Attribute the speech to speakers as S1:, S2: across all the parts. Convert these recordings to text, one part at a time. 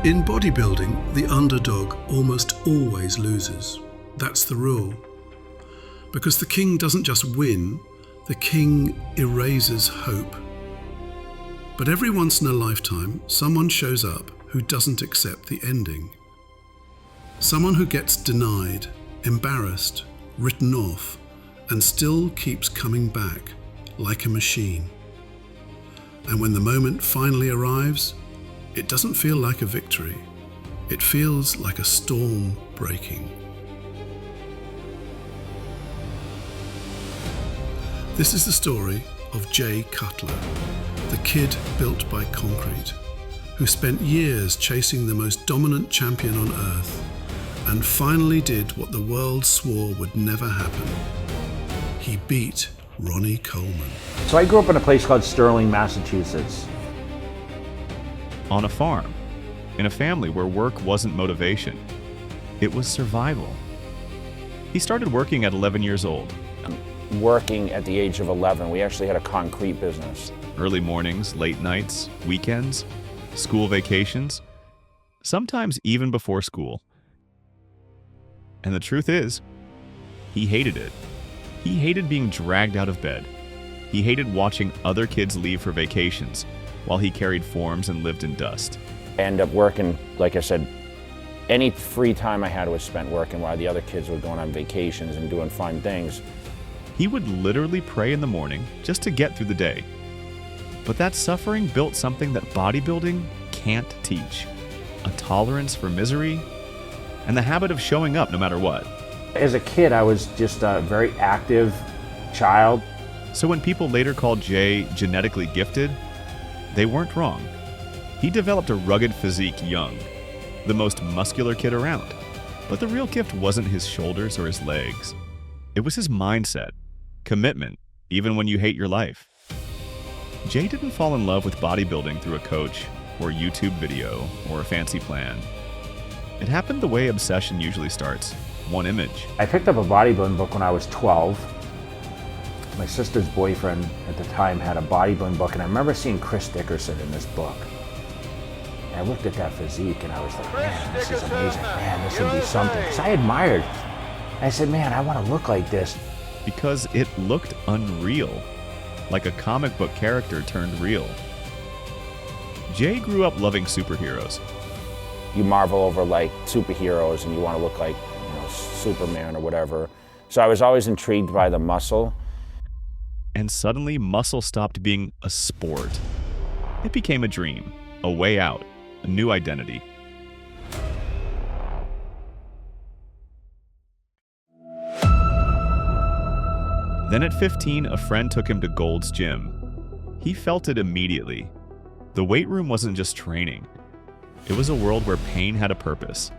S1: In bodybuilding, the underdog almost always loses. That's the rule. Because the king doesn't just win, the king erases hope. But every once in a lifetime, someone shows up who doesn't accept the ending. Someone who gets denied, embarrassed, written off, and still keeps coming back, like a machine. And when the moment finally arrives, it doesn't feel like a victory. It feels like a storm breaking. This is the story of Jay Cutler, the kid built by concrete, who spent years chasing the most dominant champion on earth, and finally did what the world swore would never happen. He beat Ronnie Coleman.
S2: So I grew up in a place called Sterling, Massachusetts.
S3: On a farm, in a family where work wasn't motivation, it was survival. He started working at 11 years old.
S2: Working at the age of 11, we actually had a concrete business.
S3: Early mornings, late nights, weekends, school vacations, sometimes even before school. And the truth is, he hated it. He hated being dragged out of bed. He hated watching other kids leave for vacations while he carried forms and lived in dust.
S2: I ended up working, like I said, any free time I had was spent working while the other kids were going on vacations and doing fun things.
S3: He would literally pray in the morning just to get through the day. But that suffering built something that bodybuilding can't teach: a tolerance for misery and the habit of showing up no matter what.
S2: As a kid, I was just a very active child.
S3: So when people later called Jay genetically gifted, they weren't wrong. He developed a rugged physique young, the most muscular kid around. But the real gift wasn't his shoulders or his legs. It was his mindset, commitment, even when you hate your life. Jay didn't fall in love with bodybuilding through a coach or YouTube video or a fancy plan. It happened the way obsession usually starts: one image.
S2: I picked up a bodybuilding book when I was 12. My sister's boyfriend at the time had a bodybuilding book, and I remember seeing Chris Dickerson in this book. And I looked at that physique and I was like, man, this is amazing. Man, this would be something. Because I admired. I said, man, I want to look like this.
S3: Because it looked unreal, like a comic book character turned real. Jay grew up loving superheroes.
S2: You marvel over like superheroes and you want to look like, Superman or whatever. So I was always intrigued by the muscle.
S3: And suddenly muscle stopped being a sport. It became a dream, a way out, a new identity. Then at 15, a friend took him to Gold's Gym. He felt it immediately. The weight room wasn't just training. It was a world where pain had a purpose.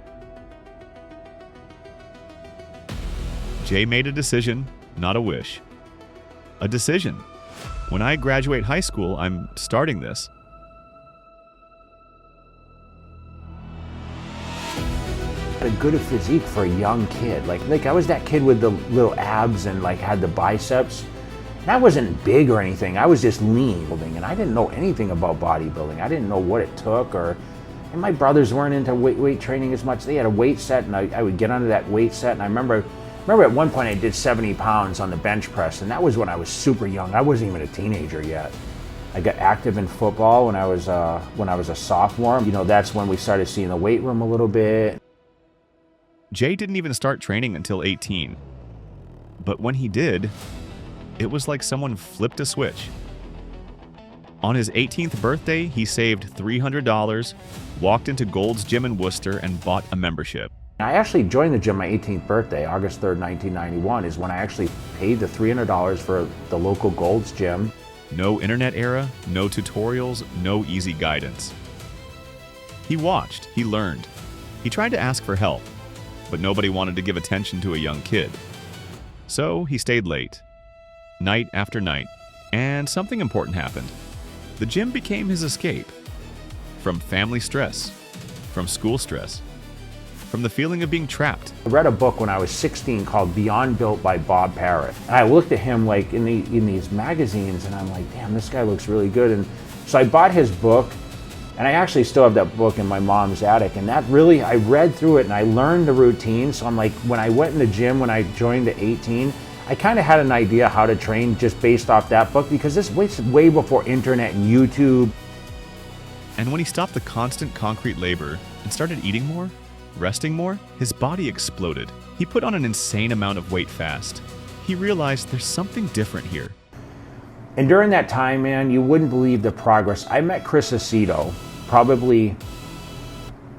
S3: Jay made a decision, not a wish. A decision. When I graduate high school, I'm starting this.
S2: A good physique for a young kid. Like I was that kid with the little abs and had the biceps. And I wasn't big or anything. I was just lean. And I didn't know anything about bodybuilding. I didn't know what it took, and my brothers weren't into weight training as much. They had a weight set, and I would get under that weight set. And I remember at one point I did 70 pounds on the bench press, and that was when I was super young. I wasn't even a teenager yet. I got active in football when I was a sophomore. That's when we started seeing the weight room a little bit.
S3: Jay didn't even start training until 18. But when he did, it was like someone flipped a switch. On his 18th birthday, he saved $300, walked into Gold's Gym in Worcester, and bought a membership.
S2: I actually joined the gym my 18th birthday, August 3rd, 1991, is when I actually paid the $300 for the local Gold's Gym.
S3: No internet era, no tutorials, no easy guidance. He watched, he learned. He tried to ask for help, but nobody wanted to give attention to a young kid. So he stayed late, night after night, and something important happened. The gym became his escape. From family stress, from school stress, from the feeling of being trapped.
S2: I read a book when I was 16 called Beyond Built by Bob Parrott. And I looked at him in these magazines and I'm like, damn, this guy looks really good. And so I bought his book And I actually still have that book in my mom's attic, and that really, I read through it and I learned the routine. So I'm like, when I went in the gym, when I joined at 18, I kind of had an idea how to train just based off that book, because this was way before internet and YouTube.
S3: And when he stopped the constant concrete labor and started eating more, resting more, his body exploded. He put on an insane amount of weight fast. He realized there's something different here.
S2: And during that time, man, you wouldn't believe the progress. I met Chris Aceto probably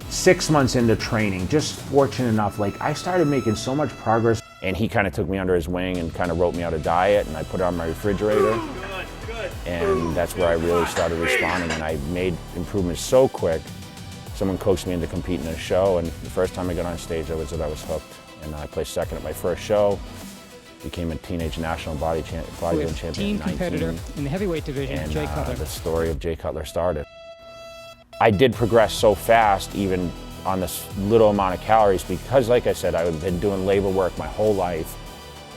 S2: 6 months into training, just fortunate enough. Like, I started making so much progress. And he kind of took me under his wing and kind of wrote me out a diet, and I put it on my refrigerator. And that's where I really started responding, and I made improvements so quick. Someone coached me into competing in a show, and the first time I got on stage, I was hooked. And I placed second at my first show, became a teenage national bodybuilding champion
S4: Team
S2: at 19.
S4: competitor in the heavyweight division,
S2: And
S4: Jay Cutler.
S2: the story of Jay Cutler started. I did progress so fast, even on this little amount of calories, because like I said, I had been doing labor work my whole life.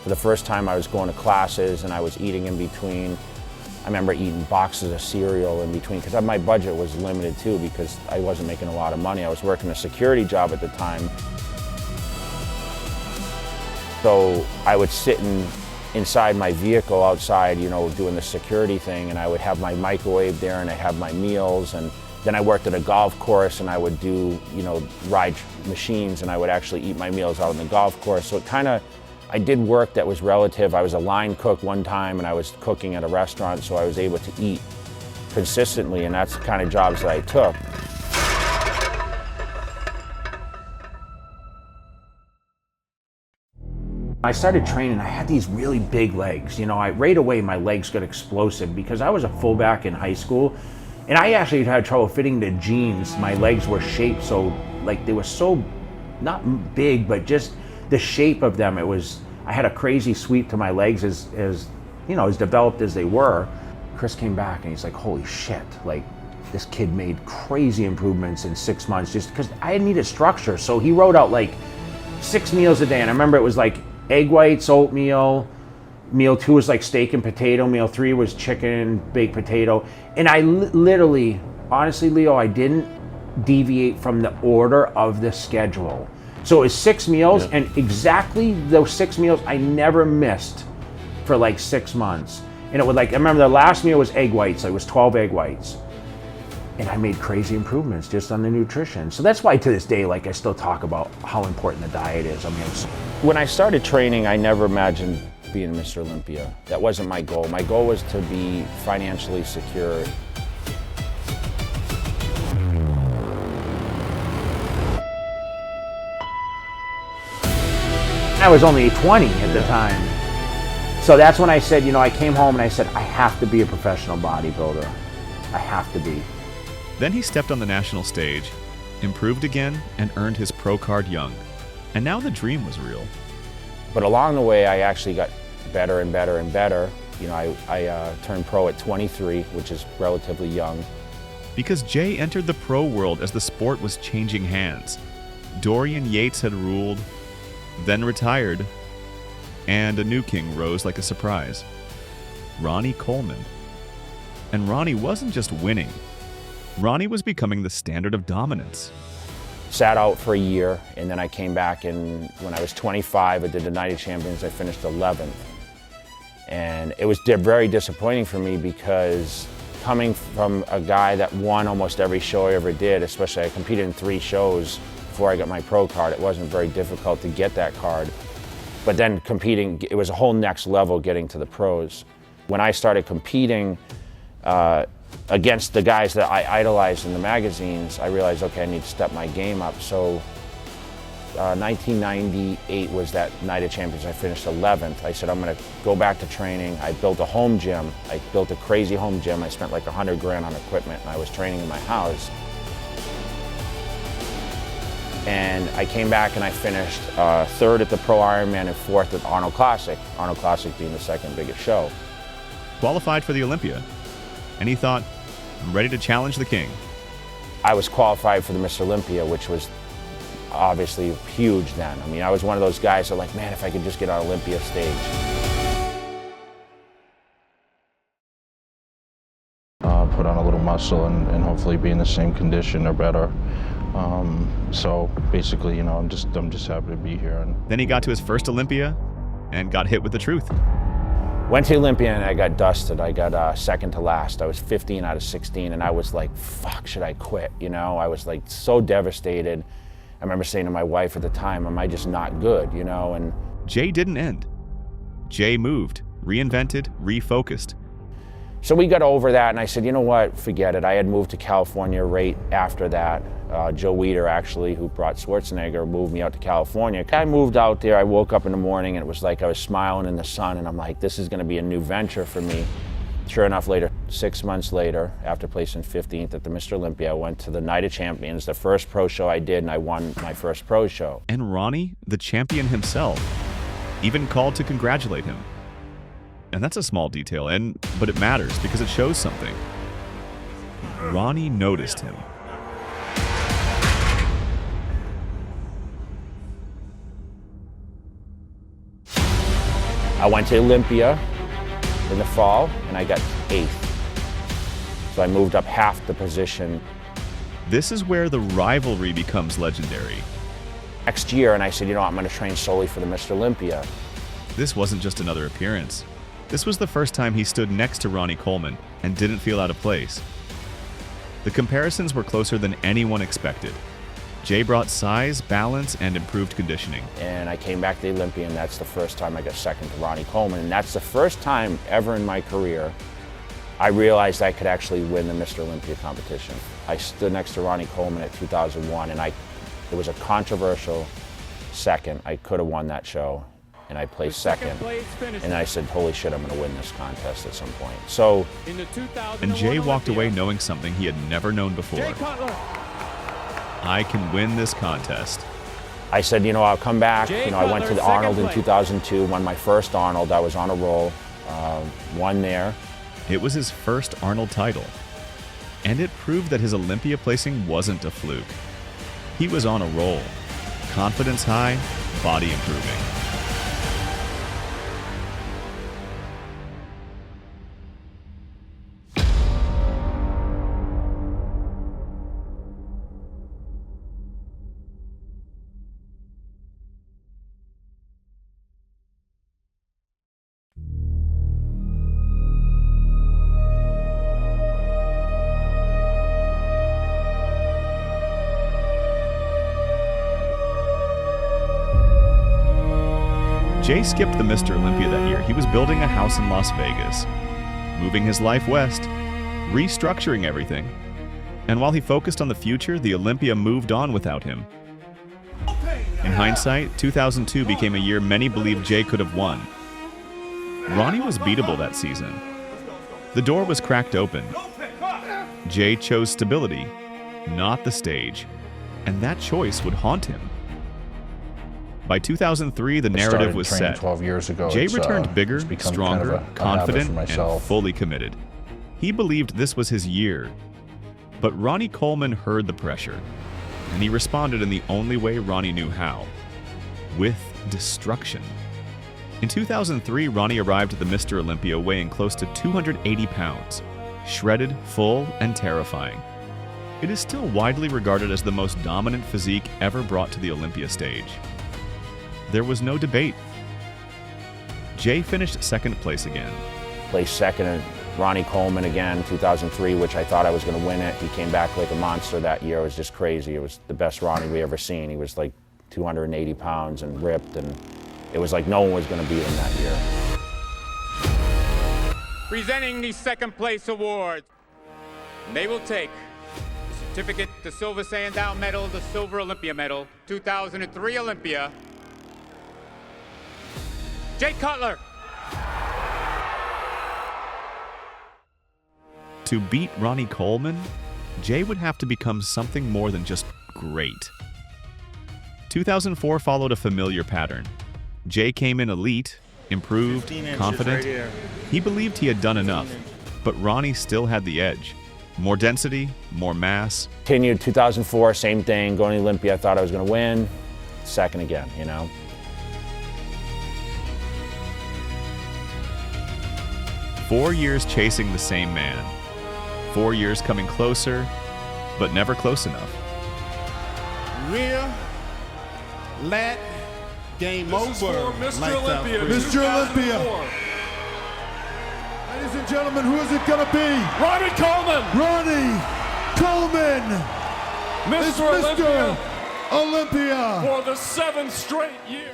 S2: For the first time, I was going to classes and I was eating in between. I remember eating boxes of cereal in between, because my budget was limited too, because I wasn't making a lot of money. I was working a security job at the time. So I would sit inside my vehicle outside, you know, doing the security thing, and I would have my microwave there and I'd have my meals, and then I worked at a golf course and I would do, you know, ride machines, and I would actually eat my meals out on the golf course. So it kind of, I did work that was relative. I was a line cook one time and I was cooking at a restaurant, so I was able to eat consistently, and that's the kind of jobs that I took. I started training, I had these really big legs. You know, right away my legs got explosive because I was a fullback in high school, and I actually had trouble fitting the jeans. My legs were shaped so, like, they were so, not big, but just the shape of them. I had a crazy sweep to my legs as you know, as developed as they were. Chris came back and he's like, holy shit, like, this kid made crazy improvements in 6 months, just because I needed structure. So he wrote out like 6 meals a day, and I remember it was like egg whites, oatmeal, meal 2 was like steak and potato, meal 3 was chicken, baked potato. And I literally, honestly, Leo, I didn't deviate from the order of the schedule. So it was 6 meals, yeah. And exactly those 6 meals I never missed for like 6 months. And it was like, I remember the last meal was egg whites, it was 12 egg whites. And I made crazy improvements just on the nutrition. So that's why to this day, like, I still talk about how important the diet is. I mean, when I started training, I never imagined being Mr. Olympia. That wasn't my goal. My goal was to be financially secure. I was only 20 at the time. So that's when I said, you know, I came home and I said, I have to be a professional bodybuilder. I have to be.
S3: Then he stepped on the national stage, improved again, and earned his pro card young. And now the dream was real.
S2: But along the way, I actually got better and better and better. You know, I turned pro at 23, which is relatively young.
S3: Because Jay entered the pro world as the sport was changing hands. Dorian Yates had ruled, then retired, and a new king rose like a surprise. Ronnie Coleman. And Ronnie wasn't just winning. Ronnie was becoming the standard of dominance.
S2: Sat out for a year, and then I came back, and when I was 25, I did the Night of Champions. I finished 11th. And it was very disappointing for me, because coming from a guy that won almost every show I ever did, especially I competed in 3 shows before I got my pro card, it wasn't very difficult to get that card. But then competing, it was a whole next level getting to the pros. When I started competing, against the guys that I idolized in the magazines, I realized, okay, I need to step my game up. So 1998 was that Night of Champions. I finished 11th. I said, I'm gonna go back to training. I built a home gym. I built a crazy home gym. I spent like 100 grand on equipment, and I was training in my house. And I came back and I finished 3rd at the Pro Ironman and 4th at Arnold Classic. Arnold Classic being the 2nd biggest show.
S3: Qualified for the Olympia. And he thought, I'm ready to challenge the king.
S2: I was qualified for the Mr. Olympia, which was obviously huge then. I mean, I was one of those guys that like, man, if I could just get on Olympia stage.
S4: put on a little muscle and hopefully be in the same condition or better. So basically, you know, I'm just happy to be here. And
S3: Then he got to his first Olympia and got hit with the truth.
S2: Went to Olympia and I got dusted. I got second to last. I was 15 out of 16 and I was like, fuck, should I quit? You know, I was like so devastated. I remember saying to my wife at the time, am I just not good, you know? And
S3: Jay didn't end. Jay moved, reinvented, refocused.
S2: so we got over that and I said, you know what, forget it. I had moved to California right after that. Joe Weider actually, who brought Schwarzenegger, moved me out to California. I moved out there, I woke up in the morning and it was like I was smiling in the sun and I'm like, this is gonna be a new venture for me. Sure enough, later, 6 months later, after placing 15th at the Mr. Olympia, I went to the Night of Champions, the first pro show I did, and I won my first pro show.
S3: And Ronnie, the champion himself, even called to congratulate him. And that's a small detail, but it matters because it shows something. Ronnie noticed him.
S2: I went to Olympia in the fall, and I got 8th. So I moved up half the position.
S3: This is where the rivalry becomes legendary.
S2: Next year, and I said, you know, I'm gonna train solely for the Mr. Olympia.
S3: This wasn't just another appearance. This was the first time he stood next to Ronnie Coleman and didn't feel out of place. The comparisons were closer than anyone expected. Jay brought size, balance, and improved conditioning.
S2: And I came back to the Olympia, and that's the first time I got second to Ronnie Coleman. And that's the first time ever in my career I realized I could actually win the Mr. Olympia competition. I stood next to Ronnie Coleman at 2001, and it was a controversial second. I could have won that show, and I placed second. And I said, holy shit, I'm gonna win this contest at some point. So,
S3: and Jay walked away knowing something he had never known before.
S5: Cutler.
S3: I can win this contest.
S2: I said, you know, I'll come back. You know, I went to the Arnold in 2002, won my first Arnold. I was on a roll, won there.
S3: It was his first Arnold title. And it proved that his Olympia placing wasn't a fluke. He was on a roll. Confidence high, body improving. Jay skipped the Mr. Olympia that year. He was building a house in Las Vegas, moving his life west, restructuring everything. And while he focused on the future, the Olympia moved on without him. In hindsight, 2002 became a year many believed Jay could have won. Ronnie was beatable that season. The door was cracked open. Jay chose stability, not the stage, and that choice would haunt him. By 2003, the narrative was set.
S4: 12 years ago.
S3: Jay returned bigger,
S4: it's become
S3: stronger,
S4: kind of a
S3: confident,
S4: habit for myself.
S3: and fully committed. He believed this was his year. But Ronnie Coleman heard the pressure, and he responded in the only way Ronnie knew how, with destruction. In 2003, Ronnie arrived at the Mr. Olympia weighing close to 280 pounds, shredded, full, and terrifying. It is still widely regarded as the most dominant physique ever brought to the Olympia stage. There was no debate. Jay finished second place again.
S2: Placed second at Ronnie Coleman again, 2003, which I thought I was going to win it. He came back like a monster that year. It was just crazy. It was the best Ronnie we ever seen. He was like 280 pounds and ripped, and it was like no one was going to beat him that year.
S5: Presenting the second place award. They will take the certificate, the Silver Sandow Medal, the Silver Olympia Medal, 2003 Olympia. Jay Cutler.
S3: To beat Ronnie Coleman, Jay would have to become something more than just great. 2004 followed a familiar pattern. Jay came in elite, improved, confident. He believed he had done enough, but Ronnie still had the edge. More density, more mass.
S2: Continued 2004, same thing, going to Olympia, I thought I was going to win. Second again, you know. 4
S3: 4 years chasing the same man. 4 years coming closer, but never close enough.
S6: Rear, lat, game over.
S7: Mr. Olympia.
S8: Mr. Olympia. Ladies and gentlemen, who is it going to be?
S7: Ronnie Coleman.
S8: Ronnie Coleman.
S7: Mr.
S8: Olympia.
S7: For the 7th straight year.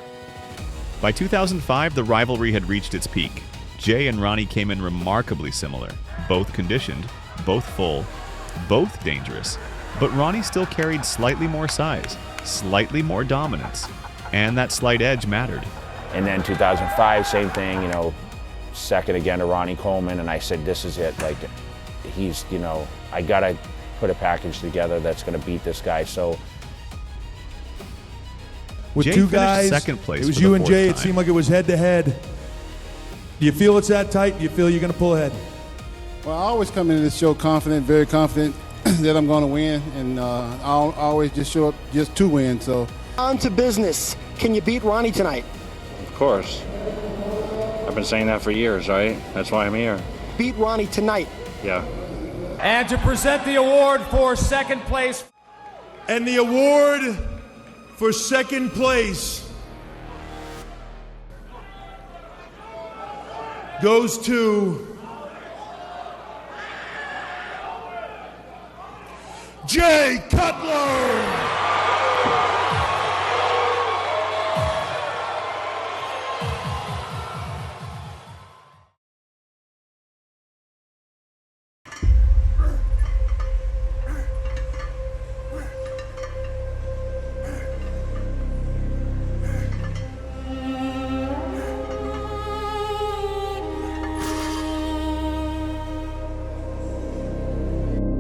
S3: By 2005, the rivalry had reached its peak. Jay and Ronnie came in remarkably similar, both conditioned, both full, both dangerous. But Ronnie still carried slightly more size, slightly more dominance, and that slight edge mattered.
S2: And then 2005, same thing, you know, second again to Ronnie Coleman, and I said, this is it. Like, he's, you know, I gotta put a package together that's gonna beat this guy. So
S8: with
S3: Jay
S8: two
S3: finished
S8: guys,
S3: second place
S8: it was
S3: for
S8: you
S3: the
S8: and
S3: fourth
S8: Jay. It
S3: time.
S8: seemed like it was head to head. Do you feel it's that tight? Do you feel you're gonna pull ahead?
S9: Well, I always come into this show confident, very confident that I'm going to win, and I'll always just show up just to win. So,
S10: on to business. Can you beat Ronnie tonight?
S4: Of course. I've been saying that for years, right? That's why I'm here.
S10: Beat Ronnie tonight.
S4: Yeah.
S7: And to present the award for second place.
S8: And the award for second place goes to Jay Cutler.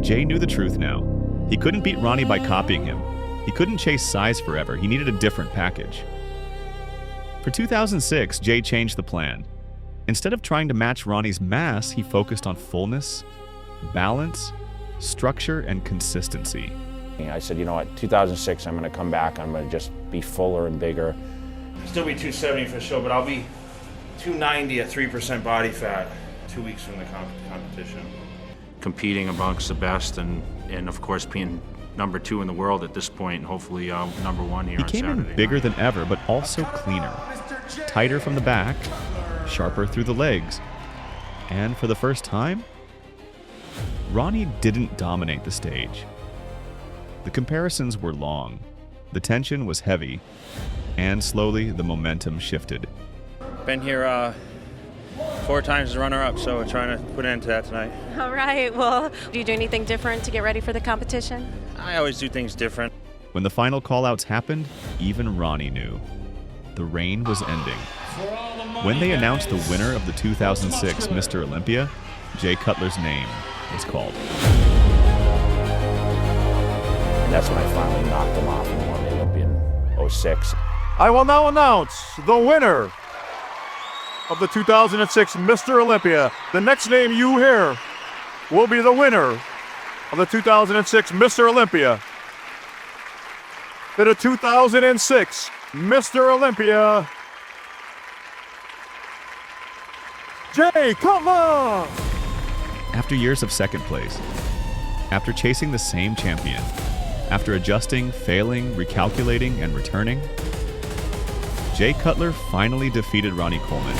S3: Jay knew the truth now. He couldn't beat Ronnie by copying him. He couldn't chase size forever. He needed a different package. For 2006, Jay changed the plan. Instead of trying to match Ronnie's mass, he focused on fullness, balance, structure, and consistency.
S2: I said, you know what, 2006, I'm gonna come back. I'm gonna just be fuller and bigger.
S11: Still be 270 for sure, but I'll be 290 at 3% body fat 2 weeks from the competition.
S4: Competing amongst the best and of course being number 2 in the world at this point, and hopefully number 1 here
S3: He
S4: on
S3: came
S4: Saturday
S3: in bigger
S4: night.
S3: than ever, but also cleaner. Tighter from the back, sharper through the legs. And for the first time, Ronnie didn't dominate the stage. The comparisons were long, the tension was heavy, and slowly the momentum shifted.
S11: Been here 4 times as runner-up, so we're trying to put an end to that tonight.
S12: All right, well, do you do anything different to get ready for the competition?
S11: I always do things different.
S3: When the final call-outs happened, even Ronnie knew. The reign was ending. When they announced the winner of the 2006 Mr. Olympia, Jay Cutler's name was called.
S2: And that's when I finally knocked him off and won the Olympia in 06.
S13: I will now announce the winner of the 2006 Mr. Olympia. The next name you hear will be the winner of the 2006 Mr. Olympia. To the 2006 Mr. Olympia, Jay Cutler!
S3: After years of second place, after chasing the same champion, after adjusting, failing, recalculating, and returning, Jay Cutler finally defeated Ronnie Coleman.